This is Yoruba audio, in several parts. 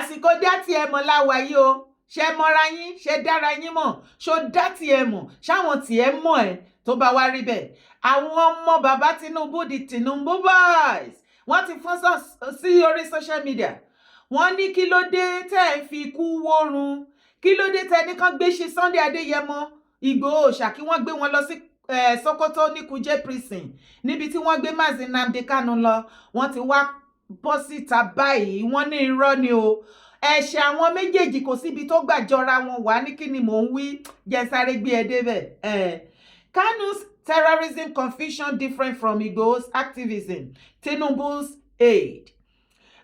àsìkò dátì ẹ mọ̀ láwa yìí o ṣe mọ́ra yín ṣe dára yín mọ̀ ṣó dátì ẹ mọ̀ ṣáwọn tí ẹ mọ̀ ẹ tó bá wá rí bẹ́ẹ̀ àwọn ọmọ bàbá Tinubu di Tinubu boys wọ́n ti fọ́n sí orí social media wọ́n ní kí ló dé tẹ́ ẹ fi kú wórun kí ló dé tẹ́ ní kán gbé ṣe Sunday Adéyẹmọ Ìgbòho ṣá kí wọ́n gbé wọn lọ sí Sokoto ní Kuje prison níbi tí wọ́n gbé Mazi Nnamdi Kanu lọ wọ́n ti wá bọ́ síta báyìí wọ́n ní irọ́ ni o ẹ̀ṣẹ̀ àwọn méjèèjì kò síbi tó gbà jọra wọn wà ní kí ni mò ń wí jẹ́ sáré gbé ẹ débẹ̀. Kanu's terrorism conviction different from Igboho's activism, Tinubu's aid.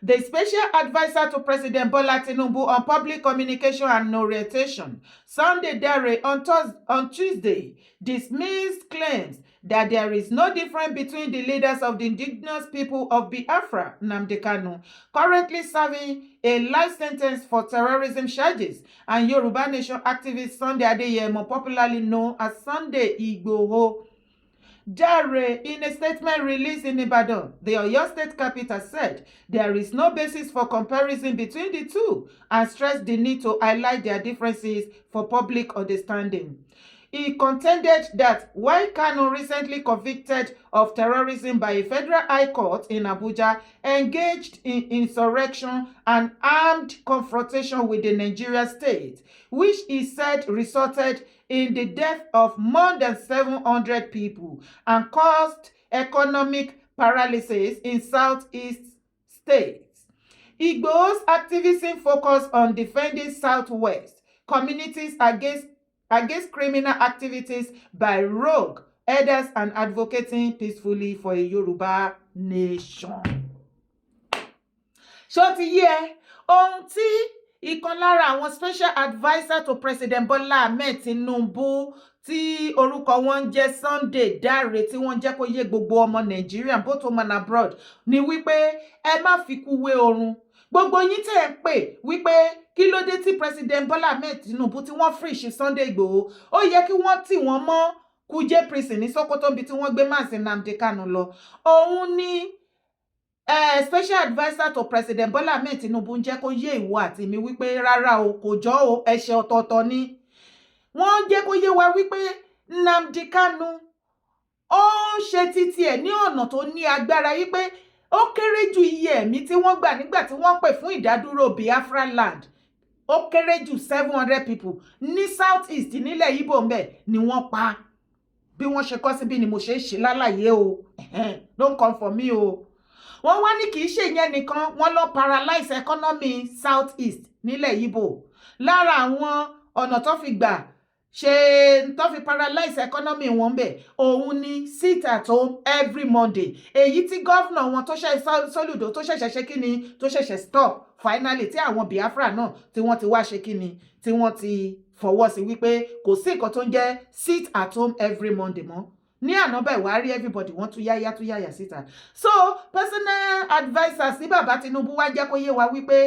The special advisor to President Bola Tinubu on public communication and orientation, Sunday Dare, on Tuesday, dismissed claims that there is no difference between the leaders of the indigenous people of Biafra, Nnamdi Kanu, currently serving a life sentence for terrorism charges, and Yoruba Nation activist Sunday Adeyemo, popularly known as Sunday Igboho. Dare, in a statement released in Ibadan, the Oyo State capital, said there is no basis for comparison between the two and stressed the need to highlight their differences for public understanding. He contended that while Kanu, recently convicted of terrorism by a federal high court in Abuja, engaged in insurrection and armed confrontation with the Nigeria state, which he said resulted in the death of more than 700 people and caused economic paralysis in southeast states. Igboho's activism focused on defending southwest communities against criminal activities by rogue elders and advocating peacefully for a Yoruba nation. Ṣó ti yé ohun tí ìkan lára àwọn special adviser to President Bola Ahmed Tinubu tí orúkọ wọn jẹ́ Sunday Dare tí wọ́n jẹ́ kó yé gbogbo ọmọ Nàìjíríà both home and abroad ni wípé ẹ má fi kú wé orun. Gbogbo yín tẹ́ ń pè wípé kí ló dé tí President Bola Ahmed Tinubu tí wọ́n fresh Sunday Igboho ó yẹ kí wọ́n tì wọ́n mọ́ Kuje prison ní Sokoto bí tí wọ́n gbé Mazi Nnamdi Kanu lọ. Òun ni special adviser to President Bola Ahmed Tinubu ń jẹ́ kó yé ìwọ àti mi wípé rárá o kò jọ o ẹ̀ṣẹ̀ ọ̀tọ̀ọ̀tọ̀ ni. Wọ́n jẹ́ kó yé wa wípé Nnamdi Kanu ó ń ṣe títí ẹ̀ ní ọ̀nà tó ní agbára wípé ó kéré ju iye ẹ̀mí tí wọ́n gbà nígbà tí wọ́n pè fún ìdádúró Biafra land ó kéré ju 700 people ní south east nílẹ̀ Ìgbò ńbẹ̀ ni wọ́n pa bí wọ́n ṣe kọ síbí ni mo ṣe ṣe lálàyé o don't come for me o. Wọ́n wá ní kì í ṣe ìyẹn nìkan wọ́n lọ paralyze economy south east nílẹ̀ Ìgbò lára àwọn ọ̀nà tó fi gbà ṣe tó fi paralyze economy wọn bẹ̀ òun ni sit at home every Monday èyí tí gọ́vnà wọn tó ṣe Soludo tó ṣẹ̀ṣẹ̀ ṣe kíni tó ṣẹ̀ṣẹ̀ stop finally tí àwọn Biafra náà tí wọ́n ti wá ṣe kíni tí wọ́n ti fọwọ́ sí wípé kò sí nǹkan tó ń jẹ́ sit at home every Monday mọ́ ní àná bẹ́ẹ̀ wá rí everybody wọ́n tún yáyà síta. So personal adviser sí bàbá Tinubu wá jẹ́ kó yé wa wípé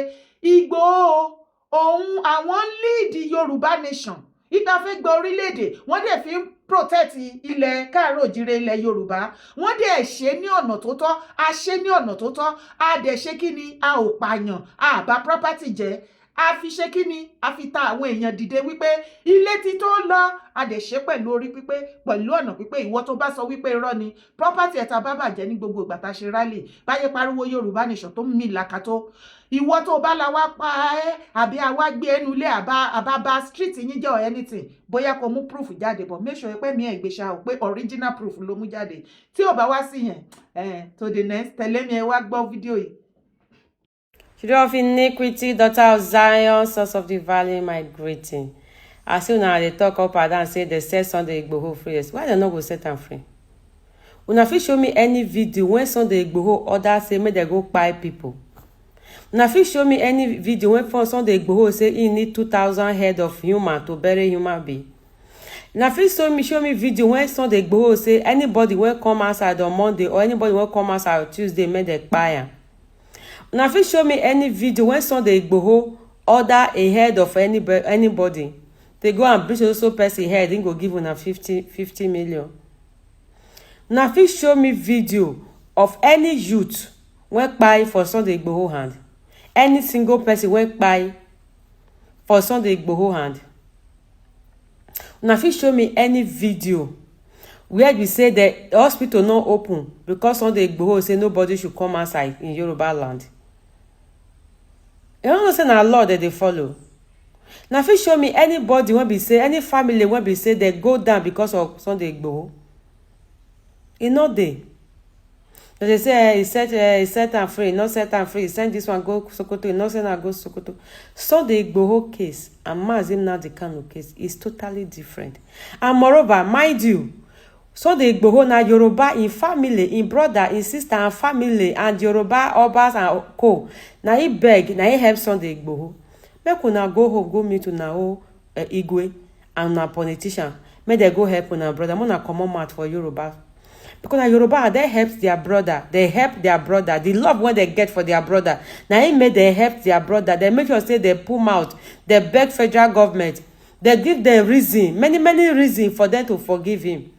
Ìgbòho òun àwọn lead Yorùbá nation ìta fẹ́ gba orílẹ̀-èdè wọ́n dẹ̀ fi ń protect ilẹ̀ káàárọ̀-òjíire ilẹ̀ Yorùbá wọ́n dẹ̀ ṣe ní ọ̀nà tó tọ́ a ṣe ní ọ̀nà tó tọ́ a dẹ̀ ṣe kí ni a ò pààyàn a bá property jẹ́ a fi ṣe kí ni a fi ta àwọn èèyàn dìde wípé ilé tí tó lọ a dẹ̀ ṣe pẹ̀lú orí pípé pẹ̀lú ọ̀nà pípé ìwọ tó bá sọ wípé irọ́ ni property ẹ̀ta bá bàjẹ́ ní gbogbo ìgbà tá a ṣe rally báyé pariwo Yorùbá nation tó mí làkàtó ìwọ tó bá la wá pa ẹ́ àbí àwa gbé ẹnu ilé àbá street yín jẹ́ or anything bóyá kò mú proof jáde but make sure pé mi ẹ̀ gbéṣà ò pé original proof ló mú jáde tí ò bá wá sí yẹn to the next tẹ̀lé mi ẹ wá gbọ́ fídíò yìí. Children of iniquity, daughter of Zion, sons of the valley, my greeting. As soon as they talk up and down, say they set Sunday Igboho free. Why they not go set am free? Una fit show me any video when Sunday Igboho order say make they go buy people. Una fit show me any video when from Sunday Igboho say he need 2,000 head of human to bury human being. Una fit show me video when Sunday Igboho say anybody when come outside on Monday or anybody when come outside on Tuesday make they buy am. Now, if you show me any video when Sunday Igboho order a head of anybody, they go and bleach also person head, then go give una 50 million. Now, if you show me video of any youth when buy for Sunday Igboho hand, any single person went by for Sunday Igboho hand. Una fit show me any video where we say the hospital not open because Sunday Igboho say nobody should come outside in Yoruba land. You don't know say na law that they follow. Now fit show me anybody when be say any family when be say they go down because of Sunday Igboho. E no dey. They say he set am free, not set am free. He send this one go Sokoto, he not send am go Sokoto. Sunday Igboho case and Mazi Nnamdi Kanu case is totally different. And moreover, mind you, Sunday Igboho na Yoruba in family, in brother, in sister and family, and Yoruba Obas and co. Na he beg, na he help Sunday Igboho. Make una go home, go meet una Igwe and una politician. Make they go help una brother. Make una comot mouth for Yoruba. Because na Yoruba, they help their brother. They help their brother. The love when they get for their brother. Now he made they help their brother. They make sure say they pull out. They beg federal government. They give them reason, many reasons for them to forgive him.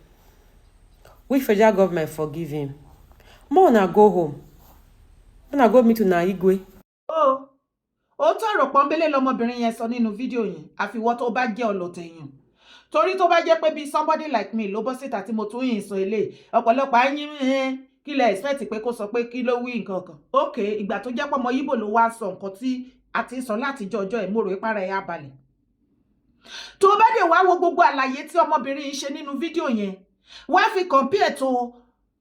Which federal government forgive him? More na go home. More na go meet una Igwe. ó tọrọ pọ́nbélé lọmọbìnrin yẹn sọ nínú fídíò yẹn àfiwọ́ tó bá jẹ́ ọlọ́tẹ̀yàn torí tó bá jẹ́ pé bí somebody like me ló bọ́ síta tí mo tún yìn sọ eléyìí ọ̀pọ̀lọpọ̀ ayín kí lẹ expect pé kó sọ pé kí ló wí nǹkan kan ok ìgbà tó jẹ́ pé ọmọ Yíbò ló wá sọ nǹkan tí a ti sọ láti jọjọ́ ẹ̀ mo rò ipá rẹ̀ yá balẹ̀ tó bá dé wá wo gbogbo àlàyé tí ọmọbìnrin yìí ṣe nínú fídíò yẹn wá fi compare tó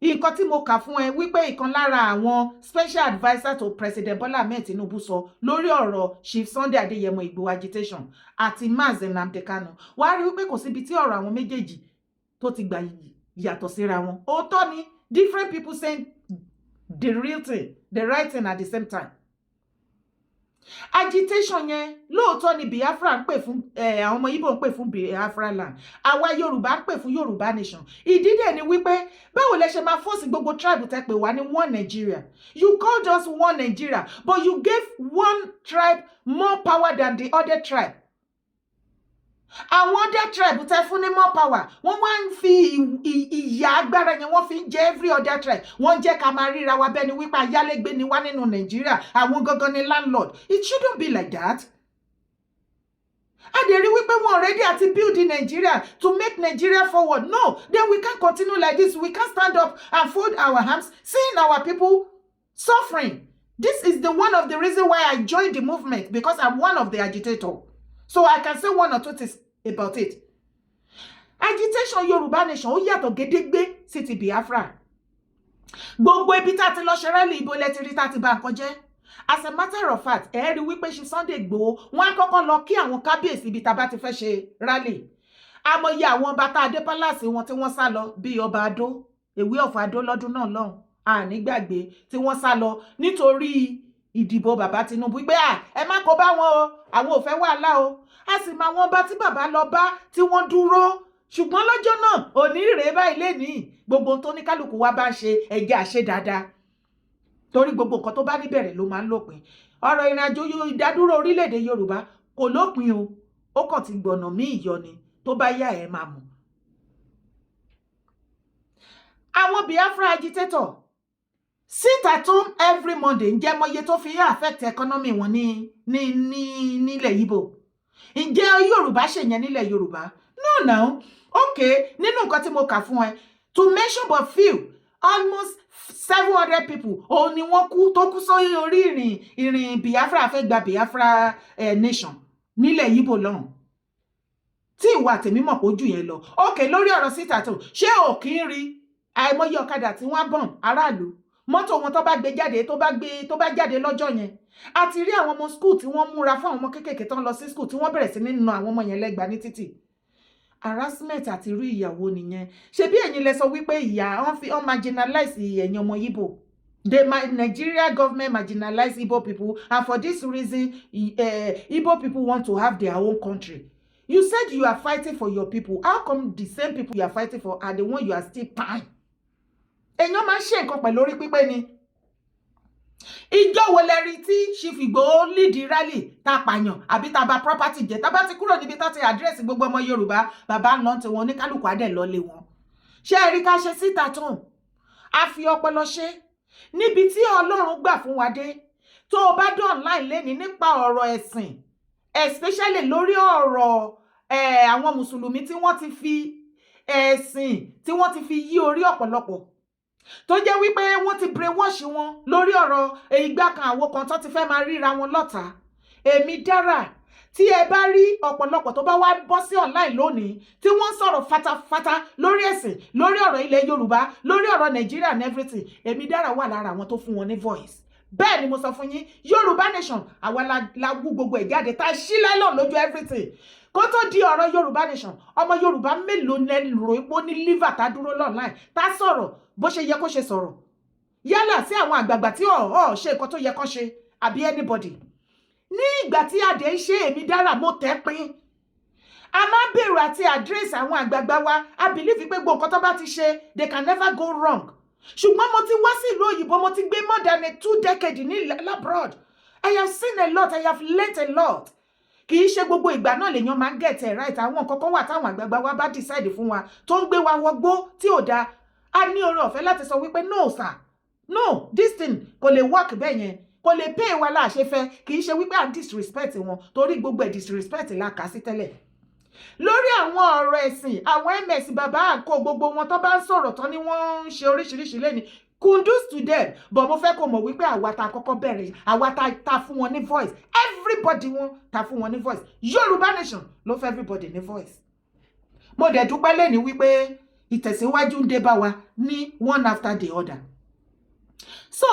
nǹkan tí mo kà fún ẹ wípé ìkan lára àwọn special adviser to President Bola Ahmed Tinubu sọ lórí ọ̀rọ̀ Chief Sunday Adeyemo Igboho agitation àti Mazi Nnamdi Kanu wá rí wípé kò síbi tí ọ̀rọ̀ àwọn méjèèjì tó ti gbà yàtọ̀ síra wọn òótọ́ ni different people saying the real thing the right thing at the same time agitation yẹn lóòótọ́ ni Biafra ń pè fún àwọn ọmọ Ìgbò ń pè fún Biafra land àwa Yorùbá ń pè fún Yorùbá nation ìdí dẹ̀ ni wípé báwo lẹ ṣe máa fọ́ọ̀sì gbogbo tribe tẹ́ pè wá ní one Nigeria you called us one Nigeria but you gave one tribe more power than the other tribe àwọn other tribe tẹ́ fún ní more power wọ́n wá ń fi ìyà agbára yẹn wọ́n fi ń jẹ every other tribe wọ́n jẹ́ ká máa ríra wa bẹ́ẹ̀ ni wípé ayálégbé ni wá nínú Nàìjíríà àwọn gangan ni landlord it shouldn't be like that. Aderi wípé wọ́n ready àti build in Nigeria to make Nigeria forward no then we can't continue like this we can't stand up and fold our hands seeing our people suffering. This is the one of the reason why I joined the movement because I'm one of the agitators. So I can say one or two things about it. Agitation Yoruba nation ó yàtọ̀ gédégbé sí ti Biafra. Gbogbo ibi tá ti lọ ṣe rally ibo lẹ ti rí tá ti bà nǹkan jẹ́. As a matter of fact, ẹ rí wípé ṣe Sunday Igboho wọ́n á kọ́kọ́ lọ kí àwọn kábíyèsí ibi tá bá ti fẹ́ ṣe rally. Àmọye àwọn ọba tá a dé palace wọn tí wọ́n sá lọ bí ọba Adó, Èwe of Adó lọ́dún náà lọ́hùn. Àní gbàgbé tí wọ́n sá lọ nítorí ìdìbò bàbá Tinubu pé ẹ má kó bá wọn o àwọn ò fẹ́ wàhálà o a sì máa wọn bá tí bàbá lọ bá tí wọ́n dúró ṣùgbọ́n lọ́jọ́ náà òní rèé báyìí lénìí gbogbo tó ní kálukú wa bá ń ṣe ẹ̀jẹ̀ àṣẹ dáadáa torí gbogbo nǹkan tó bá níbẹ̀rẹ̀ ló máa ń lópin ọ̀rọ̀ ìrìnàjò ìdádúró orílẹ̀-èdè Yorùbá kò lópin o ó kàn ti gbọ̀nà mí ìyọni tó bá yá ẹ̀ máa mọ̀. Àwọn Biafra agitator sit at home every Monday ǹjẹ́ mọye tó fi affect economy wọn nílẹ̀ Ìgbò ǹjẹ́ Yorùbá ṣèyẹn nílẹ̀ Yorùbá no now okay nínú nǹkan tí mo kà fún ẹ to mention but few almost 700 people òun ni wọ́n kú tó kú sórí orí ìrìn Biafra fẹ́ gba Biafra nation nílẹ̀ Ìgbò lọ́hùn tí ìwà tèmi mọ̀ pé ojú yẹn lọ okay lórí ọ̀rọ̀ sit at home ṣé ò kí ń rí àìmọye ọ̀kadà tí wọ́n bọ̀n aráàlú mọ́tò wọn tó bá gbé jáde tó bá jáde lọ́jọ́ yẹn àti rí àwọn ọmọ school tí wọ́n múra fún àwọn ọmọ kéékèèké tó ń lọ sí school tí wọ́n bẹ̀rẹ̀ sí nínú àwọn ọmọ yẹn lẹ́gbàá ní títì harassment àti irú ìyàwó nìyẹn ṣebí ẹ̀yin lẹ sọ wípé ìyà wọ́n marginalize ẹ̀yin ọmọ Ìgbò the Nigeria government marginalize Igbo people and for this reason Igbo people want to have their own country. You said you are fighting for your people. How come the same people you are fighting for are the one you are still paying? Èèyàn máa ń ṣe nǹkan pẹ̀lú orí pípé ni. Ìjọ wo lẹ rí tí Chief Igboho lead rally tá pààyàn àbí tá bà property jẹ́ tá bá ti kúrò níbi tá ti address gbogbo ọmọ Yorùbá bàbá ń lọ tí wọn ní kálukú adé lọ lé wọn. Ṣé ẹ rí ká ṣe síta tán? A fi ọpọlọ ṣe níbi tí Ọlọ́run gbà fún wa dé tó o bá dé online lẹ́ni nípa ọ̀rọ̀ ẹ̀sìn especially lórí ọ̀rọ̀ àwọn mùsùlùmí tí wọ́n ti fi ẹ̀sìn tí wọ́n ti fi yí orí ọ̀pọ̀lọpọ̀ tó jẹ́ wípé wọ́n ti brainwash wọn lórí ọ̀rọ̀ ìgbà kan àwo kan tó ti fẹ́ máa ríra wọn lọ́ta. Èmi Dára, tí ẹ bá rí ọ̀pọ̀lọpọ̀ tó bá wá bọ́ sí online lónìí tí wọ́n sọ̀rọ̀ fatafata lórí ẹ̀sìn, lórí ọ̀rọ̀ ilẹ̀ Yorùbá, lórí ọ̀rọ̀ Nàìjíríà and everything, Èmi Dára wà lára àwọn tó fún wọn ní voice. Bẹ́ẹ̀ ni mo sọ fún yín, Yorùbá nation àwa la wú gbogbo ẹ̀ jáde tá a ṣí lẹ́lọ̀ lójú everything. Kó tó di ọ̀rọ̀ Yorùbá nation, ọmọ Yorùbá mélòó ní rò ipò ní liver tá dúró online tá sọ̀rọ̀ bó ṣe yẹ kó ṣe sọ̀rọ̀, yálà sí àwọn àgbààgbà tí ṣe nǹkan tó yẹ kó ṣe àbí anybody. Ní ìgbà tí adé ń ṣe Èmi Dára mo tẹ́ pín, a máa bèrò àti àdírẹ́sì àwọn àgbààgbà wa. I believe pé gbogbo nǹkan tó bá ti ṣe they can never go wrong. Ṣùgbọ́n mo ti wá sí ìlú òyìnbó, mo ti gbé more than 2 decades ní abroad. I have seen a lot, I have learnt a lot. Kì í ṣe gbogbo ìgbà náà lèèyàn máa ń get it right. Àwọn nǹkan kan wà táwọn àgbààgbà wa bá decide fún wa tó ń gbé wa wọgbó tí ò dáa. A ní oore ọ̀fẹ́ láti sọ wípé no sir, no, this thing kò lè work bẹ́ẹ̀ yẹn, kò lè pay wa láṣẹ fẹ́. Kì í ṣe wípé à ń disrespect wọn torí gbogbo ẹ̀ disrespect la kà sí tẹ́lẹ̀. Lórí àwọn ọ̀rọ̀ ẹ̀sìn, àwọn ms bàbá àkó gbogbo wọn tó bá ń sọ̀rọ̀ tán ni wọ́n ń ṣe oríṣiríṣi lẹ́ni, kudos to them. But mo fẹ́ kó mọ̀ wípé àwa ta kọ́kọ́ bẹ̀rẹ̀, àwa ta fún wọn ní voice. Everybody wọn ta fún wọn ní voice. Yorùbá nation ló fẹ́ everybody ní voice. Mo dẹ̀ dúpẹ́ lẹ́ni wípé ìtẹ̀síwájú ń dé bá wa ní one after the other. So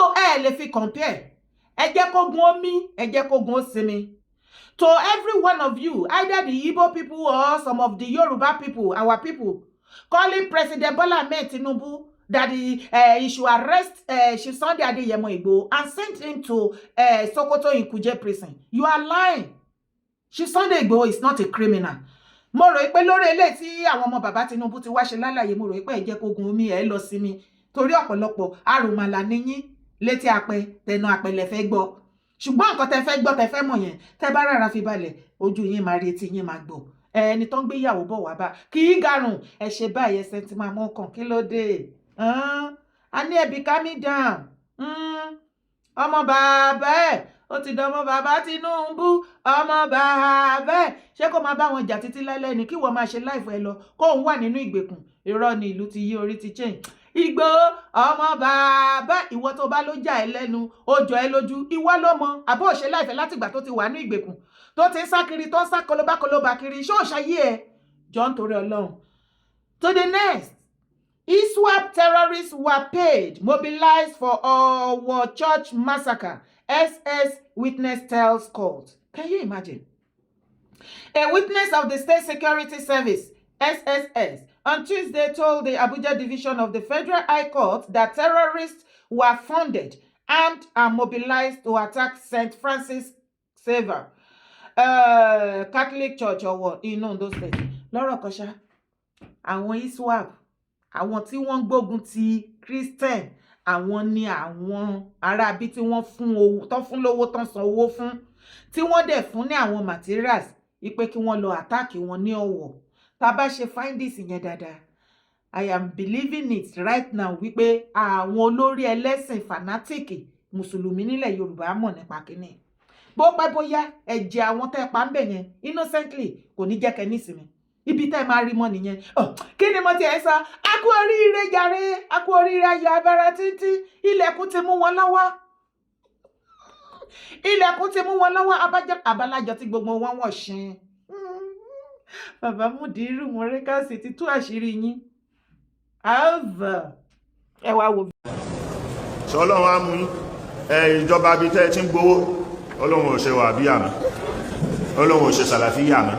lè fi compare. Ẹ jẹ́ kó gun omi, ẹ jẹ́ kó gun sinmi. To every one of you, either the Igbo people or some of the Yoruba people, our people, calling President Bola Ahmed Tinubu that he should arrest Chief Sunday Adeyemo Igboho and send him to Sokoto in Kuje prison. You are lying. Chief Sunday Igboho is not a criminal. Mo rò pé lórí eléyìí tí àwọn ọmọ bàbá Tinubu ti wá ṣe lálàyé, mo rò pé ẹ jẹ́ kó gun omi ẹ lọ sí mi torí ọ̀pọ̀lọpọ̀ àròmàlà níyín létí apẹ tẹnu apẹlẹ fẹ́ gbọ́. Ṣùgbọ́n nǹkan tẹ́ fẹ́ gbọ́ tẹ́ fẹ́ mọ̀ yẹn tẹ́ bá rárá fi balẹ̀ ojú yín máa rí etí yín máa gbọ́. Ẹni tó ń gbé ìyàwó bọ̀ wá bá kì í garùn ẹ ṣe báyìí ẹsẹ̀ tí máa mọ́ kàn kí ló dé. A ní ẹbí calm down. Ọmọ bàbá ẹ̀ ó ti dọmọ bàbá Tinubu, ọmọ bàbá ẹ̀ ṣé kó máa bá wọn jà títí lálẹ́ ni kí wọ́n máa ṣe láìfọ ẹ lọ kó òun wà nínú ìgbèkùn. Irọ́ ni ìlú ti yí orí ti change. Ìgbòho ọmọ bàbá ìwọ tó bá ló jà ẹ lẹ́nu ó jọ ẹ lójú ìwọ ló mọ àbó òṣè láìfẹ́ látìgbà tó ti wà ní ìgbèkùn tó ti ń sá kiri tó ń sá kolobákolobá kiri ṣó ṣayé ẹ jọ ń torí Ọlọ́run. To the next, ISWAP terrorists were paid, mobilized for our church massacre, SS witness tells court. Can you imagine? A witness of the State Security Service, SSS, on Tuesday told the Abuja division of the Federal High Court that terrorists were funded, armed and mobilized to attack St. Francis Xavier Catholic Church in Ondo State. Lọ́rọ̀ kan ṣá, àwọn ISWAP, àwọn tí wọ́n gbógun ti Christian, àwọn ni àwọn aráabí tí wọ́n fún owó, tán fún lówó tán san owó fún, tí wọ́n dẹ̀ fún ní àwọn materials wípé kí wọ́n lọ attack wọn ní Ọ̀wọ̀. Tá bá ṣe findings yẹn dáadáa, I am believing it right now wípé àwọn olórí ẹlẹ́sìn fanatic mùsùlùmí nílẹ̀ Yorùbá mọ̀ nípa kíní. Bó pẹ́ bóyá ẹ̀jẹ̀ àwọn tẹ́ pa ń bẹ̀ yẹn innocently kò ní jẹ́ kẹ́ nísinmi. Ibi tẹ́ máa rí mọ́ nìyẹn. Kí ni mo ti ẹ̀ sọ? A kú oríire jàre, a kú oríire ayọ̀ abẹ́rẹ́ títí. Ilẹ̀kùn ti mú wọn lọ́wọ́. Ilẹ̀kùn ti mú wọn lọ́wọ́ abalájọ tí gbogbo wọn wọ̀ ṣin. Bàbá Mudiru Mọ̀rẹ́kàsì ti tú àṣírí yín. Ẹ wá wo. Ṣé Ọlọ́run á mú ìjọba bíi tẹ́ tí ń gbowó? Ọlọ́run ò ṣe wà bí àmì. Ọlọ́run ò ṣe sàlàfíyà àmì.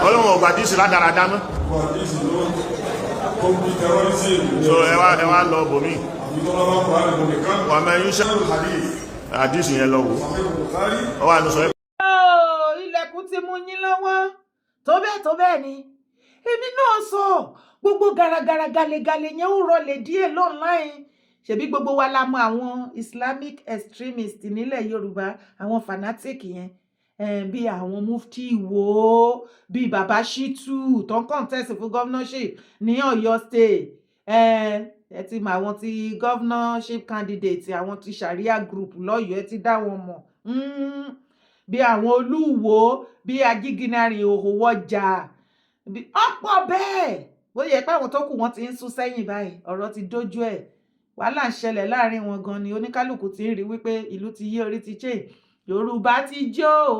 Ọlọ́run ò gbàdísì ládàradá mọ́. So ẹ wá lọ bòmí. Wà mẹ́yún ṣẹ́ àdísì yẹn lọ wò. Ọ wà ní sọ ẹ́. Ilẹ̀kùn ti mú yín lọ́wọ́. Tó bẹ́ẹ̀ ni. Èmi náà sọ gbogbo garagara galegale yẹn ó rọlẹ̀ díẹ̀ online. Ṣebí gbogbo wa la mọ̀ àwọn Islamic extremists nílẹ̀ Yorùbá, àwọn fanatic yẹn. Bí àwọn Mufti Ìwó, bí Bàbá Shitu tó ń contest fún governorship ní Ọ̀yọ́ state. ẹ ti mọ àwọn ti governorship candidate àwọn ti sharia group lọ́yọ̀ọ́ ẹ ti dá wọn mọ̀ bí àwọn Olúwo bí Ajígínárìn Òhòwọjà ọ̀pọ̀ bẹ́ẹ̀ bó yẹ pé àwọn tó kù wọ́n ti ń sún sẹ́yìn báyìí ọ̀rọ̀ ti dójú ẹ̀ wàhálà ń ṣẹlẹ̀ láàrin wọn gan ni oníkálukú ti ń rí wípé ìlú ti yí orí ti change Yorùbá ti jó o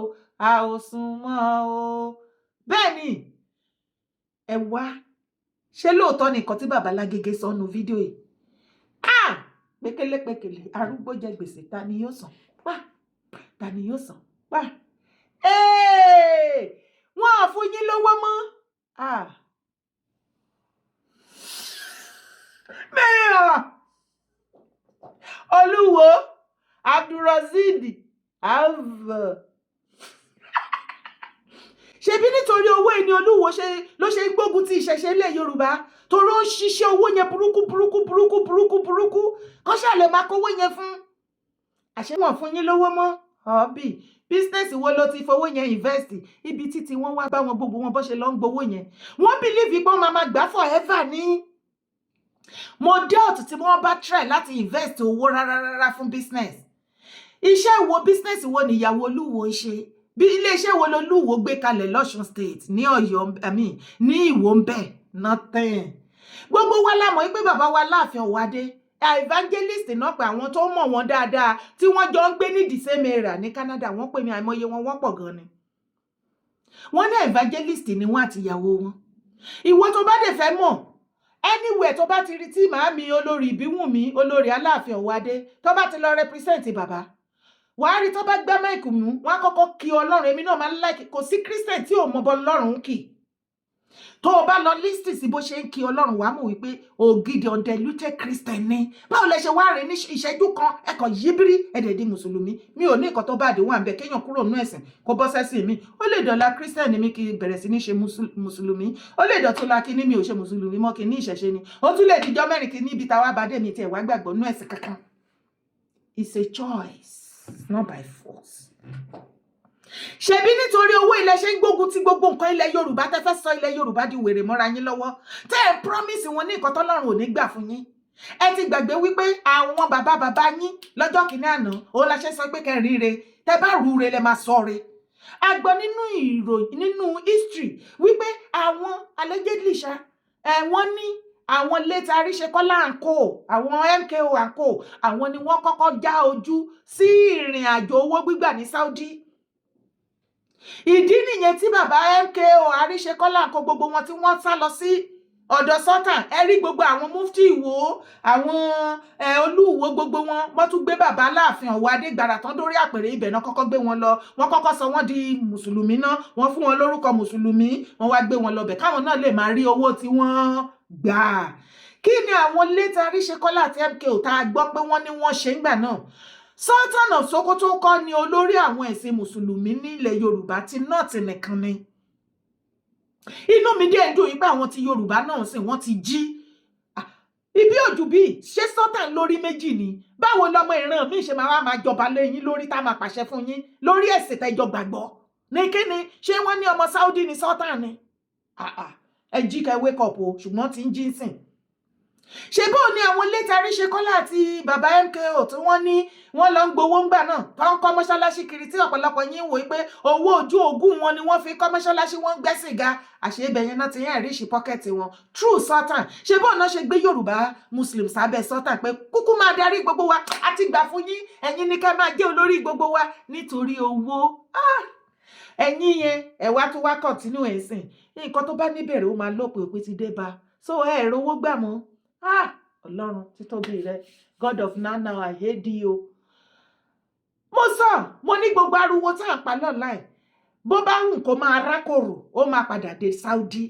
a ò sùn mọ́ o bẹ́ẹ̀ ni ẹ wá ṣé lóòótọ́ ni nǹkan tí bàbá Lágége sọ nù fídíò yìí pékélépékélé arúgbó jẹ gbèsè ta ni yóò san pa ta ni yóò san pa wọn ò fún yín lówó mọ́ mẹ́rin Olúwo Abdulrasheed ṣebí nítorí owó ẹni Olúwo ló ṣe ń gbógun ti ìṣẹ̀ṣe ilẹ̀ Yorùbá torí ó ń ṣiṣẹ́ owó yẹn burúkú kọ́ ṣáà lè máa kówó yẹn fún àṣé wọn fún yín lówó mọ́ ọ̀bì bísínẹ́sì wo ló ti fowó yẹn invest ibi títí wọ́n wá bá wọn gbogbo wọn bó ṣe lọ ń gbowó yẹn wọ́n bìlíìfì pé wọ́n máa gbà forever ní mo doubt tí wọ́n bá try láti invest owó rárá fún business iṣẹ́ wo business wo níyàwó Olúwo ń ṣe bí iléeṣẹ́ wo lolúwo gbé kalẹ̀ lọ́ṣun state ní Ọ̀yọ́ ní Ìwó ń bẹ̀ nothing gbogbo wa la mọ̀ pé bàbá wa Láàfin Ọ̀wádé evangelist náà pé àwọn tó mọ̀ wọ́n dáadáa tí wọ́n jọ ń gbé ní the same area ní Canada wọ́n pè mí àìmọye wọ́n pọ̀ gan ni wọ́n ní evangelist ni wọ́n àti ìyàwó wọn ìwọ tó bá dé fẹ́ mọ̀ anywhere tó bá ti rí tí màámi olórí Ìbíwùnmí olórí Aláàfin Ọ̀wádé tó bá ti lọ represent bàbá wàá rí tó bá gbá máìkì mú wọn á kọ́kọ́ kí Ọlọ́run èmi náà máa ń láìkì kò sí Christian tí ò mọ bọ Ọlọ́run kì tó o bá lọ lísìtì sí bó ṣe ń kí Ọlọ́run wàá mọ̀ wípé ògidì undiluted Christian ni báwo lẹ ṣe wá rìn ní ìṣẹ́jú kan ẹ̀kọ́ yíbírí ẹ̀dẹ̀dì mùsùlùmí mi ò ní nǹkan tó bá àdéhùn àbẹ̀ kéèyàn kúrò nínú ẹ̀sìn kó bọ́ sẹ́sìn mi ó lè dọ̀la Christian ni mi kí n bẹ̀rẹ̀ sí ní ṣe mùsùlùmí ó lè dọ̀túnla kí ní mi ò ṣe mùsùlùmí mọ́ kí ní ìṣẹ̀ṣe ni ó tún lè dijọ́ mẹ́rin kí níbi táwa bá dé mi tiẹ̀ wá gbàgbọ́ nínú ẹ̀sìn kankan it's a choice not by force. ṣebí nítorí owó ilẹ̀ ṣe ń gbógun ti gbogbo nǹkan ilẹ̀ Yorùbá tẹ́ fẹ́ sọ ilẹ̀ Yorùbá di wèrè mọ́ra yín lọ́wọ́ tẹ́ ẹ̀ promise wọn ní nǹkan tọ́lọ́run ò ní gbà fún yín ẹ ti gbàgbé wípé àwọn bàbá yín lọ́jọ́ kìíní àná òun la ṣe sọ pé kẹrin re tẹ́ bá rúre lẹ máa sọ re a gbọ́ nínú ìròyìn nínú history wípé àwọn allegedly wọ́n ní àwọn late Àríṣekọ́lá and co àwọn MKO and co àwọn ni wọ́n kọ́kọ́ já ojú sí ìrìn àjò owó gbígbà ní Saudi ìdí nìyẹn tí bàbá MKO Àríṣekọ́lá and co gbogbo wọn tí wọ́n sá lọ sí ọ̀dọ̀ Sultan ẹ rí gbogbo àwọn mufti Ìwó àwọn Olúwo gbogbo wọ́n tún gbé bàbá Láàfin Ọ̀wádé gbàrà tán dórí àpèrè ibẹ̀ náà kọ́kọ́ gbé wọn lọ wọ́n kọ́kọ́ sọ wọ́n di mùsùlùmí náà wọ́n fún wọn lórúkọ mùsùlùmí wọ́n wá gbé wọn lọ bẹ̀ káwọn náà lè máa rí owó tí wọ́n gbà kí ni àwọn late Àríṣekọ́lá àti MKO tá a gbọ́ pé wọ́n ní wọ́n ṣe ń gbà náà Sultan of Sokoto kọ́ ni olórí àwọn ẹ̀sìn mùsùlùmí ní ilẹ̀ Yorùbá ti north nìkan ni inú mi dé ń dùn yìí pé àwọn ti Yorùbá náà sì wọ́n ti jí ibi òjù bí ṣé Sultan lórí méjì ni báwo lọmọ ìran mi ṣe máa jọba lẹ́yìn lórí tá máa pàṣẹ fún yín lórí ẹ̀sìn tẹ́jọ gbàgbọ́ ní kíni ṣé wọ́n ní ọmọ Saudi ní Sultan ni ẹ jí kẹ́ wake up o ṣùgbọ́n tí ń jí sìn ṣe bó ní àwọn late Àríṣekọ́lá àti bàbá MKO tí wọ́n ní wọ́n lọ ń gbowó ńgbà náà tó ń kọ́ mọ́ṣáláṣí kiri tí ọ̀pọ̀lọpọ̀ yín wò pé owó ojú ogún wọn ni wọ́n fi kọ́ mọ́ṣáláṣí wọ́n gbẹ́ sìgá àṣẹ ibẹ̀ yẹn náà ti yẹn ríṣì pọ́kẹ́tì wọn true Sultan ṣe bó náà ṣe gbé Yorùbá Muslim sábẹ́ Sultan pé kúkú máa darí gbogbo wa àti gbà fún yín ẹ̀yin ní ká máa jẹ́ olórí gbogbo wa nítorí owó ẹ̀yin yẹn ẹ wá tún wá continue ẹ̀sìn nǹkan tó bá níbẹ̀rẹ̀ ó máa lópin òpin ti dé bá so ẹ rówó gbà mọ́ Ọlọ́run títóbi rẹ God of now I hate you. mo sọ mo ní gbogbo ariwo tá à ń pa lọ́la bó bá hùn kó máa rákòrò ó máa padà dé Saudi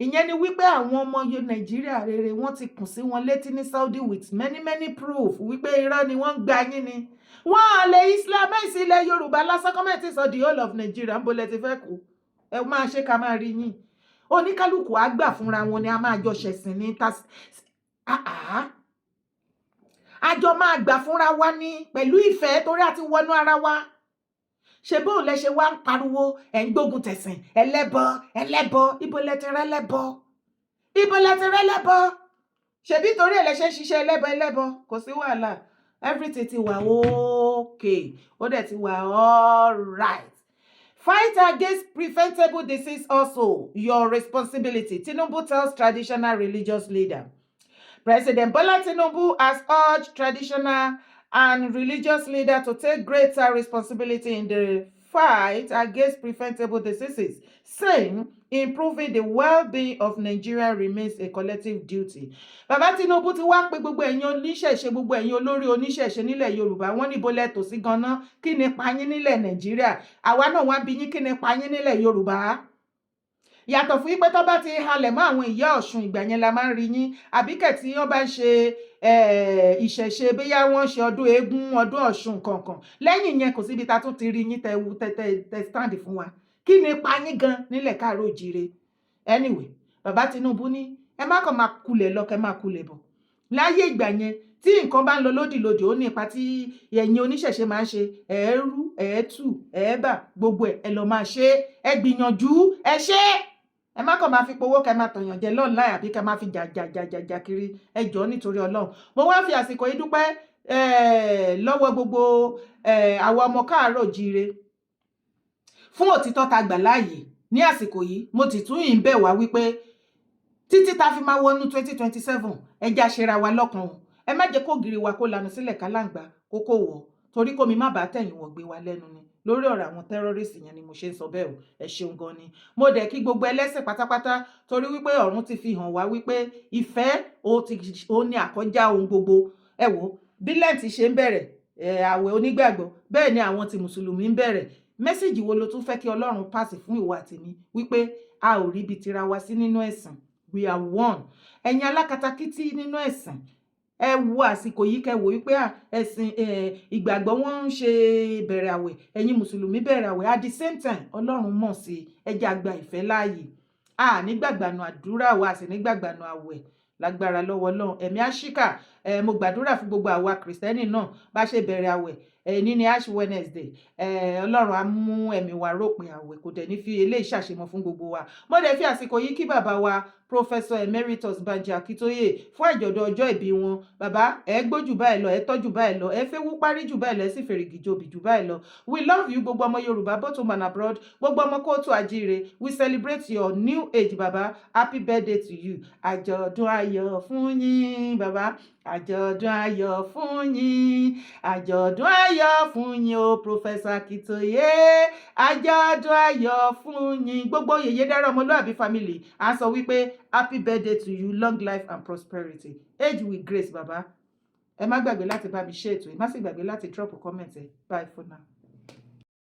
ìyẹn ni wípé àwọn ọmọ Nàìjíríà rere wọ́n ti kùn sí wọn létí ní Saudi with many proof wípé irọ́ ni wọ́n ń gba yín ni wọ́n á lè Islamize ilẹ̀ Yorùbá lásán kọ́mẹ́ntì sọ the whole of Nigeria ń bolẹ̀ ti fẹ́ kú ẹ máa ṣe ká máa rí yín oníkálukú á gbà fúnra wọn ni a máa jọ ṣẹ̀sìn ní àjọ máa gbà fúnra wa ní pẹ̀lú ìfẹ́ torí àti wọnú ara wa ṣe bóun lẹ ṣe wá ń pariwo ẹ̀ ń gbógun tẹ̀sìn ẹlẹ́bọ ibo lẹ ti rẹ́lẹ́bọ ṣebí torí ẹ̀ lẹ ṣe ń ṣiṣẹ́ ẹlẹ́bọ kò sí wàhálà everything ti wà okay ó dẹ̀ ti wà all right. Fight against preventable disease also your responsibility, Tinubu tells traditional religious leader. President Bola Tinubu has urged traditional and religious leaders to take greater responsibility in the fight against preventable diseases, saying improving the well-being of Nigeria remains a collective duty. Bàbá Tinubu ti wá pé gbogbo ẹ̀yin oníṣẹ̀ṣe, gbogbo ẹ̀yin olórí oníṣẹ̀ṣe nílẹ̀ Yorùbá, wọ́n níbo lẹ tò sí ganan, kí ni pa yín nílẹ̀ Nàìjíríà, àwa náà wá bi yín kí ni pa yín nílẹ̀ Yorùbá. Yàtọ̀ fún pé tó bá ti halẹ̀ mọ́ àwọn ìyá Ọ̀ṣun, ìgbà yẹn la máa ń rí yín, àbíkẹ́ tí wọ́n bá ń ṣe ìṣẹ̀ṣe bóyá wọ́n ṣe ọdún eégún, ọdún Ọ̀ṣun kankan, lẹ́yìn yẹn kò síbi ta tún ti rí yín tẹ stand fún wa. Kí ni pa yín gan nílẹ̀ káàárọ̀ oòjíire? Anyway, bàbá Tinubu ní ẹ má kàn máa kulẹ̀ lọ kẹ́ máa kulẹ̀ bọ̀. Láyé ìgbà yẹn tí nǹkan bá ń lọ lódìlódì, ó ní ipa tí ẹ̀yin oníṣẹ̀ṣe máa ń ṣe, ẹ̀ẹ́rú ẹ̀ẹ́tù ẹ̀ẹ́bà gbogbo ẹ̀ lọ máa ṣe, ẹ gbìyànjú ẹ ṣe. Ẹ má kàn máa fi powó kẹ́ máa tọ̀yàn jẹ lọ́nláì àbí kẹ́ máa fi jà kiri, ẹ jọ̀ọ́ nítorí Ọlọ́run. Mo wá fi àsìkò yìí dúpẹ́ lọ́wọ́ gbogbo àwọn ọmọ káàárọ̀ oòjíire fún òtítọ́ ta gbà láàyè ní àsìkò yìí. Mo ti tún yìí ń bẹ̀ wá wípé títí ta fi máa wọnú 2027 ẹ já ṣera wa lọ́kàn o. Ẹ má jẹ́ kó gìrì wa kó lanu sílẹ̀ kálàǹgbá kókó wọ̀, torí kó mi má bàa tẹ̀yìn wọ̀ gbé wa lẹ́nu ni. Lórí ọ̀rọ̀ àwọn tẹ́rọ́rìsì yẹn ni mo ṣe ń sọ bẹ́ẹ̀ o. Ẹ ṣeun gan ni. Mo dẹ̀ kí gbogbo ẹlẹ́sìn pátápátá, torí wípé ọ̀run ti fi hàn wá wípé ìfẹ́ ó ní àkọjá ohun gbogbo. Ẹ wò bí lẹ́ǹtì ṣe ń bẹ̀rẹ̀ àwẹ̀ onígbàgbọ́, bẹ́ẹ̀ ni àwọn ti mùsùlùmí ń bẹ̀rẹ̀. Mẹ́sẹ̀jì wo lo tún fẹ́ kí Ọlọ́run pàṣẹ fún ìwà tèmi wípé a ò rí ibi tira wa sí nínú ẹ̀sìn? We are one. Ẹ̀yin alákatakítí nínú ẹ̀sìn, ẹ wo àsìkò yìí kẹ́ wò wípé ẹ̀sìn ìgbàgbọ́ wọn ń ṣe bẹ̀rẹ̀ àwẹ̀, ẹ̀yin mùsùlùmí bẹ̀rẹ̀ àwẹ̀, at the same time Ọlọ́run mọ̀ sí ẹ jẹ́ àgbà ìfẹ́ láàyè. A nígbàgbànú àdúrà wa, sì nígbàgbànú àwẹ̀ lágbára lọ́wọ́ Ọlọ́run. Ẹ̀mí àṣìkà, mo gbàdúrà fún gbogbo àwa kìrìsìtẹ́nì náà bá ṣe bẹ̀rẹ̀ àwẹ̀. Ní ní Ash Wednesday, Ọlọ́run á mú ẹ̀mí wa rópin àwẹ̀, kò dẹ̀ ní fi eléyìí ṣàṣemọ fún gbogbo wa. Mo dẹ̀ fi àsìkò yìí kí bàbá wa Professor Emeritus Banji Akintoye fún àjọ̀dún ọjọ́ ìbí wọn. Bàbá ẹ gbó jù báyìí lọ, ẹ tọ́ jù báyìí lọ, ẹ fẹ́ wú parí jù báyìí lọ, ẹ sì fèrègì jòbì jù báyìí lọ. We love you gbogbo ọmọ Yorùbá both home and abroad, gbogbo ọmọ kóòtù àjíire. We celebrate your new age bàbá. Happy birthday to you. Àjọ̀dún ayọ̀ fún yín bàbá, àjọ̀dún ayọ̀ fún yín, àjọ̀dún ayọ̀ fún yín o Professor Akintoye, àjọ̀dún ayọ̀ fún yín. Gbogbo Yèyé Dára Ọmọlúàbí family á sọ wípé happy birthday to you, long life and prosperity, age with grace bàbá. Ẹ má gbàgbé láti bá mi share ètò yìí, má sì gbàgbé láti drop comment ẹ. Bye for now.